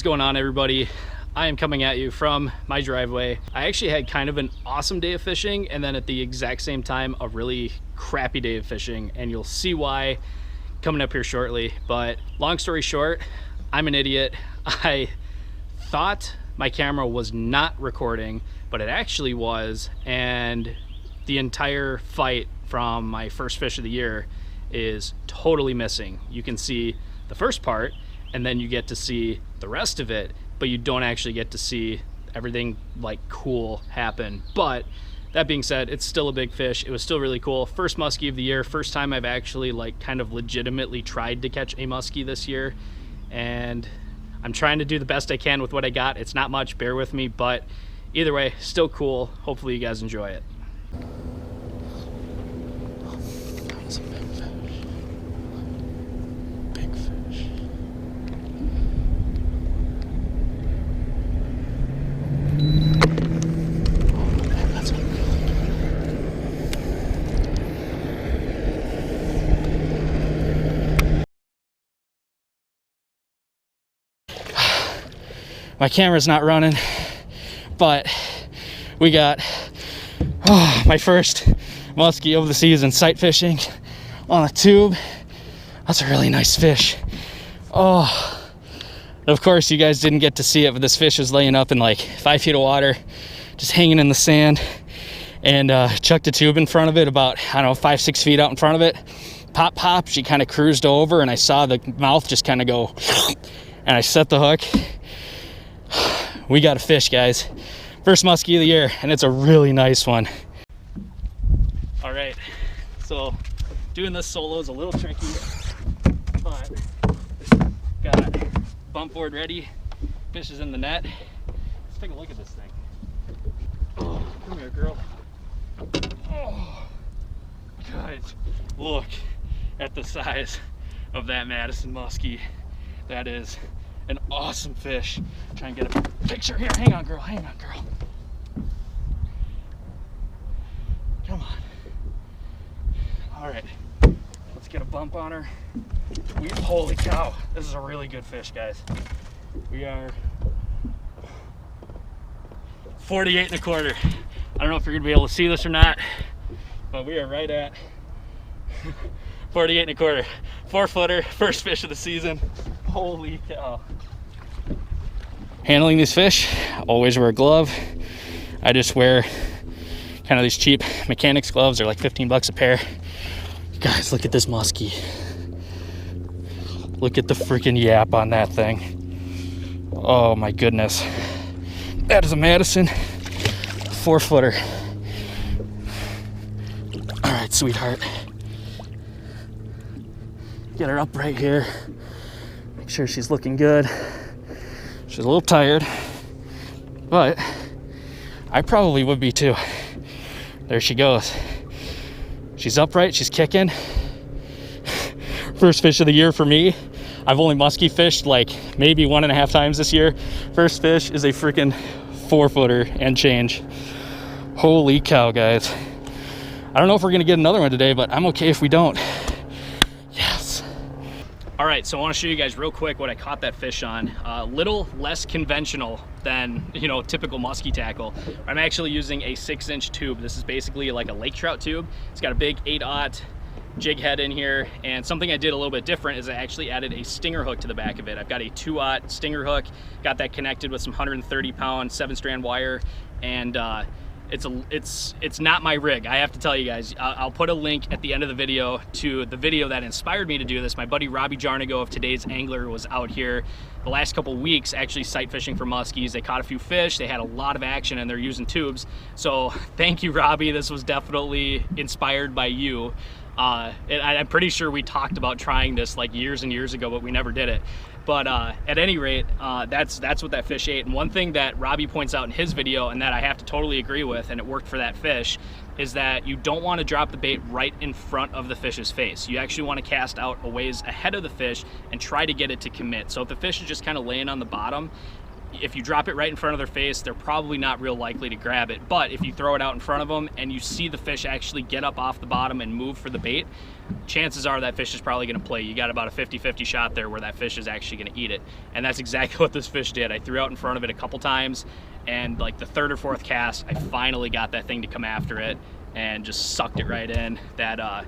going on, everybody? I am coming at you from my driveway. I actually had kind of an awesome day of fishing, and then at the exact same time a really crappy day of fishing, and you'll see why coming up here shortly. But long story short, I'm an idiot. I thought my camera was not recording, but it actually was, and the entire fight from my first fish of the year is totally missing. You can see the first part, and then you get to see the rest of it, but you don't actually get to see everything like cool happen. But that being said, it's still a big fish. It was still really cool. First muskie of the year, first time I've actually like kind of legitimately tried to catch a muskie this year, and I'm trying to do the best I can with what I got. It's not much, bear with me, but either way, still cool. Hopefully you guys enjoy it. That was a big fish. Big fish. Oh man, that's one. My camera's not running, but we got my first muskie of the season sight fishing on a tube. That's a really nice fish. Oh, of course you guys didn't get to see it, but this fish was laying up in like 5 feet of water, just hanging in the sand, and chucked a tube in front of it about, I don't know, 5-6 feet out in front of it. Pop pop, she kind of cruised over, and I saw the mouth just kind of go, and I set the hook. We got a fish, guys. First muskie of the year, and it's a really nice one. All right, so doing this solo is a little tricky, but got bump board ready, fish is in the net. Let's take a look at this thing. Oh, come here, girl. Oh, guys, look at the size of that Madison muskie. That is an awesome fish. Try and get a picture here. Hang on, girl. Hang on, girl. Come on. All right, let's get a bump on her. Holy cow, this is a really good fish, guys. We are 48 1/4. I don't know if you're gonna be able to see this or not, but we are right at 48 1/4. 4-footer, first fish of the season. Holy cow. Handling these fish, always wear a glove. I just wear kind of these cheap mechanics gloves. They're like 15 bucks a pair. Guys, look at this muskie. Look at the freaking yap on that thing. Oh my goodness. That is a Madison 4-footer. All right, sweetheart. Get her up right here. Make sure she's looking good. She's a little tired, but I probably would be too. There she goes. She's upright, she's kicking. First fish of the year for me. I've only muskie fished like maybe 1.5 times this year. First fish is a freaking 4-footer and change. Holy cow, guys. I don't know if we're gonna get another one today, but I'm okay if we don't. Yes. All right, so I want to show you guys real quick what I caught that fish on. A little less conventional than, you know, typical muskie tackle. I'm actually using a 6-inch tube. This is basically like a lake trout tube. It's got a big 8/0 jig head in here, and something I did a little bit different is I actually added a stinger hook to the back of it. I've got a 2/0 stinger hook, got that connected with some 130-pound 7-strand wire, and it's not my rig. I have to tell you guys, I'll put a link at the end of the video to the video that inspired me to do this. My buddy Robbie Jarnigo of Today's Angler was out here the last couple weeks actually sight fishing for muskies. They caught a few fish, they had a lot of action, and they're using tubes. So thank you, Robbie. This was definitely inspired by you. I'm pretty sure we talked about trying this like years and years ago, but we never did it. But at any rate, that's what that fish ate. And one thing that Robbie points out in his video, and that I have to totally agree with, and it worked for that fish, is that you don't want to drop the bait right in front of the fish's face. You actually want to cast out a ways ahead of the fish and try to get it to commit. So if the fish is just kind of laying on the bottom, if you drop it right in front of their face, they're probably not real likely to grab it. But if you throw it out in front of them and you see the fish actually get up off the bottom and move for the bait, chances are that fish is probably gonna play. You got about a 50-50 shot there where that fish is actually gonna eat it. And that's exactly what this fish did. I threw out in front of it a couple times, and like the third or fourth cast, I finally got that thing to come after it and just sucked it right in. That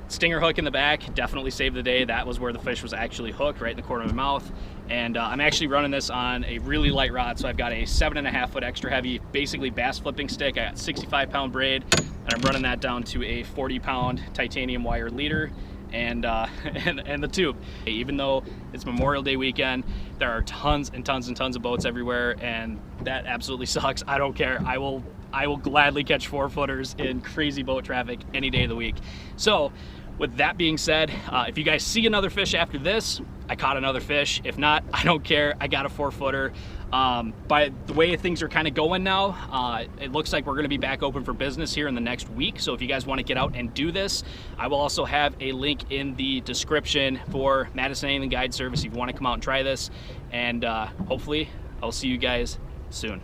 stinger hook in the back definitely saved the day. That was where the fish was actually hooked, right in the corner of the mouth. And I'm actually running this on a really light rod, so I've got a 7.5 foot extra heavy, basically bass flipping stick. I got 65-pound braid, and I'm running that down to a 40-pound titanium wire leader and the tube. Even though it's Memorial Day weekend, there are tons and tons and tons of boats everywhere, and that absolutely sucks. I don't care. I will gladly catch 4-footers in crazy boat traffic any day of the week. So with that being said, if you guys see another fish after this, I caught another fish. If not, I don't care. I got a 4-footer. By the way things are kind of going now, it looks like we're going to be back open for business here in the next week. So if you guys want to get out and do this, I will also have a link in the description for Madison Angling Guide Service if you want to come out and try this. And hopefully I'll see you guys soon.